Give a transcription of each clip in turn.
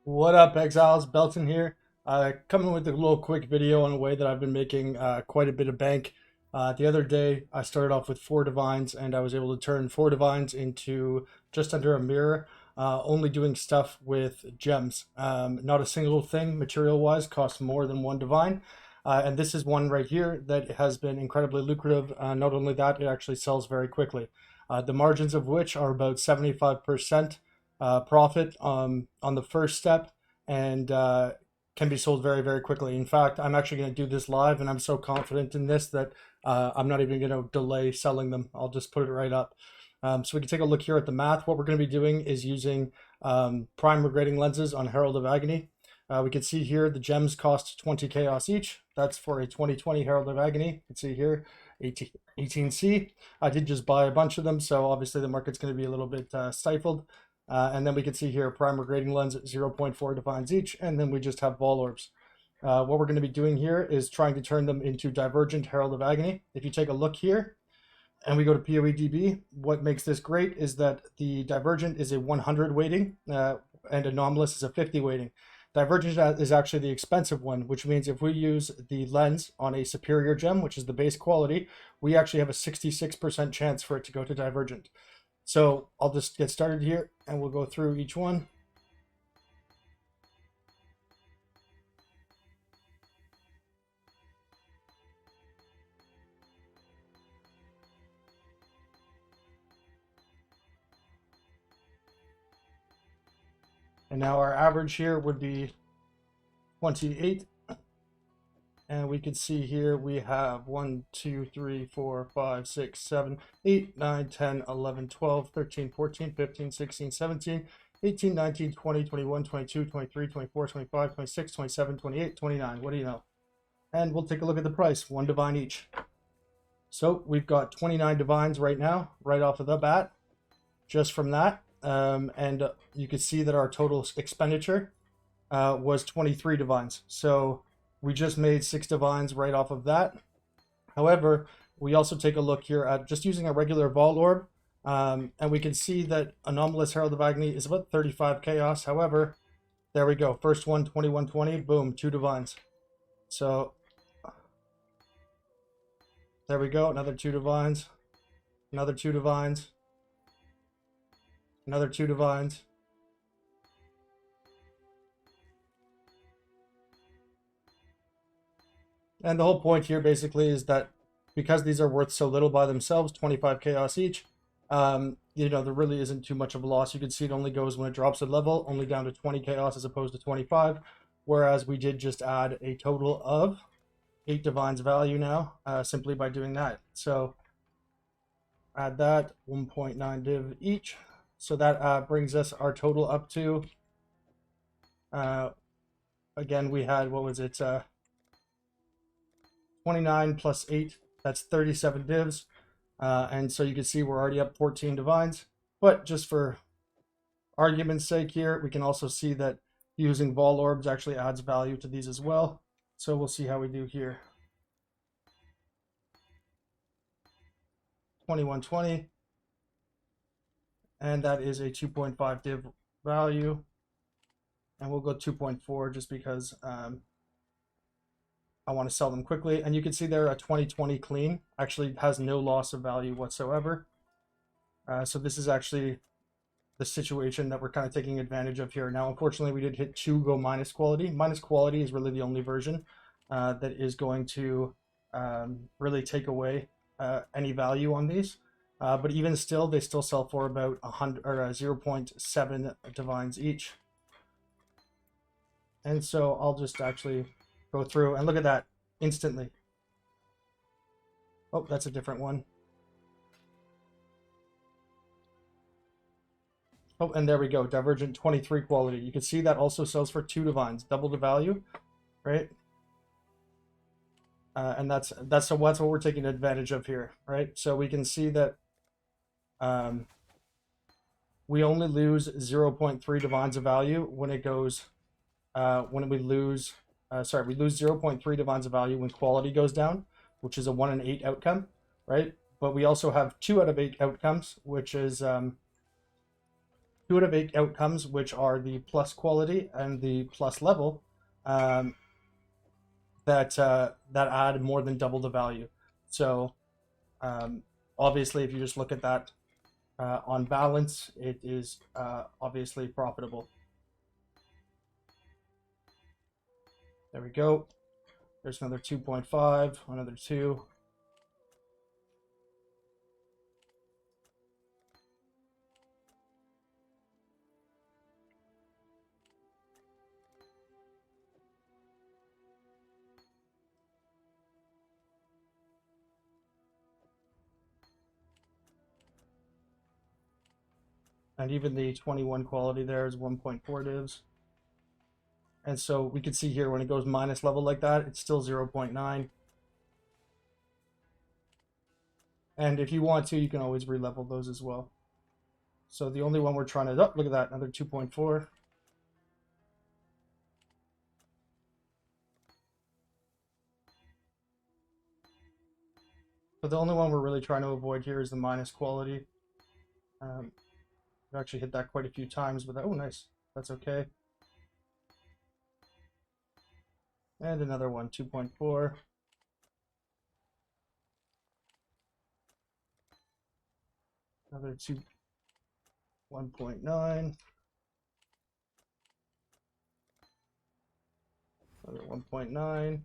What up, Exiles? Belton here. Coming with a little quick video on a way that I've been making quite a bit of bank. The other day, I started off with 4 divines, and I was able to turn 4 divines into just under a mirror, only doing stuff with gems. Not a single thing, material-wise, costs more than 1 divine. And this is one right here that has been incredibly lucrative. Not only that, it actually sells very quickly. The margins of which are about 75% profit on the first step and can be sold very, very quickly. In fact, I'm actually going to do this live, and I'm so confident in this that I'm not even going to delay selling them. I'll just put it right up. So we can take a look here at the math. What we're going to be doing is using prime regrading lenses on Herald of Agony. We can see here the gems cost 20 chaos each. That's for a 2020 Herald of Agony. You can see here 18C. I did just buy a bunch of them, so obviously the market's going to be a little bit stifled. And then we can see here prime regrading lens at 0.4 divines each, and then we just have ball orbs. What we're going to be doing here is trying to turn them into divergent Herald of Agony. If you take a look here, and we go to PoEDB, what makes this great is that the divergent is a 100 weighting, and anomalous is a 50 weighting. Divergent is actually the expensive one, which means if we use the lens on a superior gem, which is the base quality, we actually have a 66% chance for it to go to divergent. So I'll just get started here and we'll go through each one. And now our average here would be 28. And we can see here we have 1, 2, 3, 4, 5, 6, 7, 8, 9, 10, 11, 12, 13, 14, 15, 16, 17, 18, 19, 20, 21, 22, 23, 24, 25, 26, 27, 28, 29. What do you know? And we'll take a look at the price, 1 divine each. So we've got 29 divines right now, right off of the bat, just from that. And you can see that our total expenditure was 23 divines. So we just made 6 divines right off of that. However, we also take a look here at just using a regular Vault Orb, and we can see that Anomalous Herald of Agony is about 35 chaos. However, there we go. First one, 2120, boom, 2 divines. So there we go, another 2 divines, another 2 divines, another 2 divines. And the whole point here basically is that because these are worth so little by themselves, 25 chaos each, there really isn't too much of a loss. You can see it only goes when it drops a level, only down to 20 chaos as opposed to 25, whereas we did just add a total of 8 divines value now, simply by doing that. So add that, 1.9 div each. So that brings us our total up to, again, we had, what was it, 29 plus 8, that's 37 divs. And so you can see we're already up 14 divines. But just for argument's sake here, we can also see that using Vol Orbs actually adds value to these as well. So we'll see how we do here. 2120. And that is a 2.5 div value. And we'll go 2.4 just because I want to sell them quickly. And you can see there a 2020 clean actually has no loss of value whatsoever. So this is actually the situation that we're kind of taking advantage of here. Now, unfortunately, we did hit 2 go minus quality. Minus quality is really the only version that is going to really take away any value on these. But even still, they still sell for about 0.7 divines each. And so I'll just actually go through and look at that instantly. Oh, that's a different one. Oh, and there we go, Divergent 23 quality. You can see that also sells for 2 divines, double the value, right? And that's what we're taking advantage of here, right? So we can see that we only lose 0.3 divines of value when it goes, when we lose, we lose 0.3 divines of value when quality goes down, which is a 1 in 8 outcome, right? But we also have 2 out of 8 outcomes, which is 2 out of 8 outcomes, which are the plus quality and the plus level, that add more than double the value. So obviously, if you just look at that on balance, it is obviously profitable. There we go. There's another 2.5, another 2. And even the 21 quality there is 1.4 divs. And so we can see here when it goes minus level like that, it's still 0.9. And if you want to, you can always re-level those as well. So the only one we're trying to, oh, look at that, another 2.4. But the only one we're really trying to avoid here is the minus quality. I've actually hit that quite a few times, but that, oh, nice. That's okay. And another one, 2.4. Another 1.9. Another 1.9.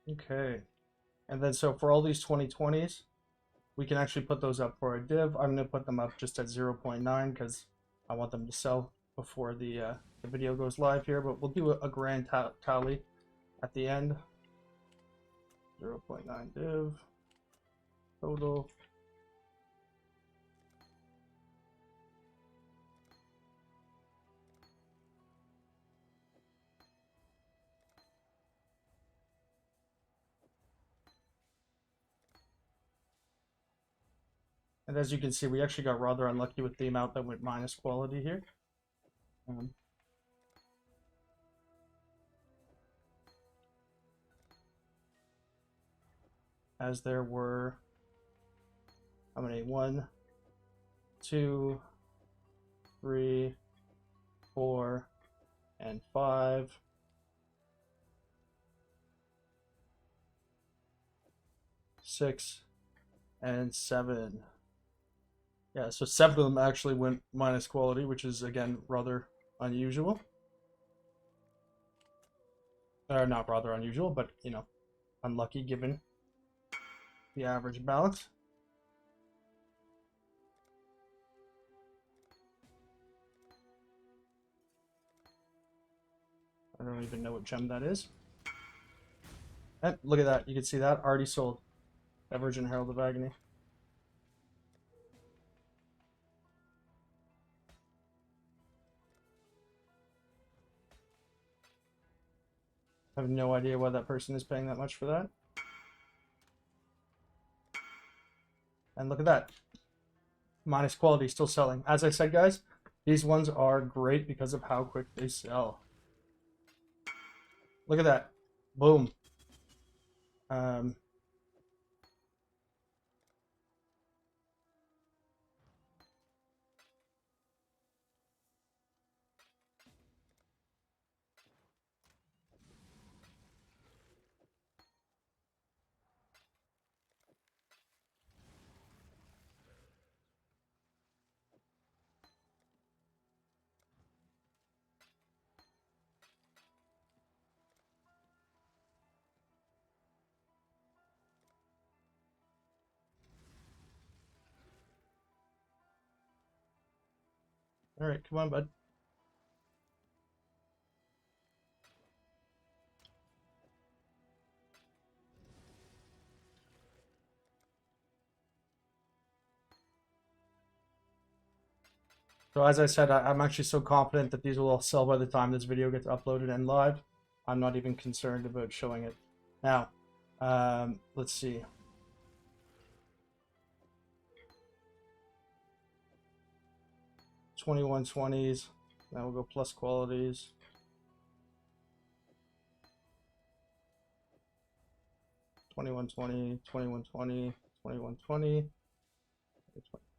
Okay, and then so for all these 2020s, we can actually put those up for a div. I'm going to put them up just at 0.9 because I want them to sell before the video goes live here, but we'll do a grand tally at the end. 0.9 div total. And as you can see, we actually got rather unlucky with the amount that went minus quality here. As there were, how many? 1, 2, 3, 4, and 5. 6 and 7. Yeah, so 7 of them actually went minus quality, which is, again, rather unusual. Or not rather unusual, but, you know, unlucky given the average balance. I don't even know what gem that is. And look at that. You can see that. Already sold. That Virgin Herald of Agony. I have no idea why that person is paying that much for that. And look at that. Minus quality still selling. As I said, guys, these ones are great because of how quick they sell. Look at that. Boom. All right, come on, bud. So as I said, I'm actually so confident that these will all sell by the time this video gets uploaded and live. I'm not even concerned about showing it. Now, let's see. 2120s. Now we'll go plus qualities. $21.20, $21.20, $21.20,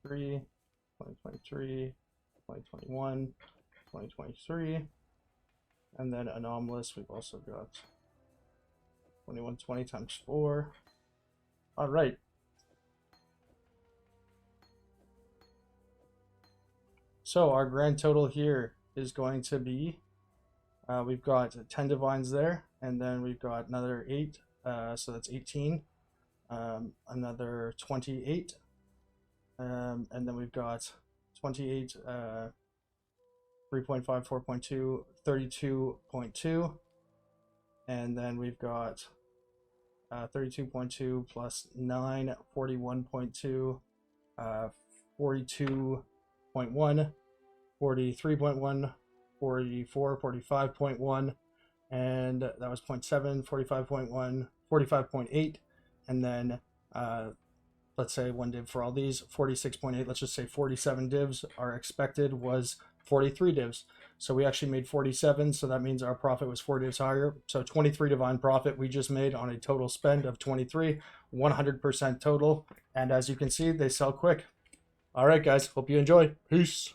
$23, $2023, $2021, $2023, and then anomalous. We've also got $21.20 times 4. All right. So our grand total here is going to be, we've got 10 divines there, and then we've got another 8, so that's 18, another 28, and then we've got 28, 3.5, 4.2, 32.2, and then we've got 32.2 plus 9, 41.2, 42.1, 43.1, 44, 45.1, and that was 0.7, 45.1, 45.8, and then let's say one div for all these, 46.8, let's just say 47 divs. Our expected was 43 divs. So we actually made 47, so that means our profit was 4 divs higher. So 23 divine profit we just made on a total spend of 23, 100% total. And as you can see, they sell quick. All right, guys, hope you enjoy. Peace.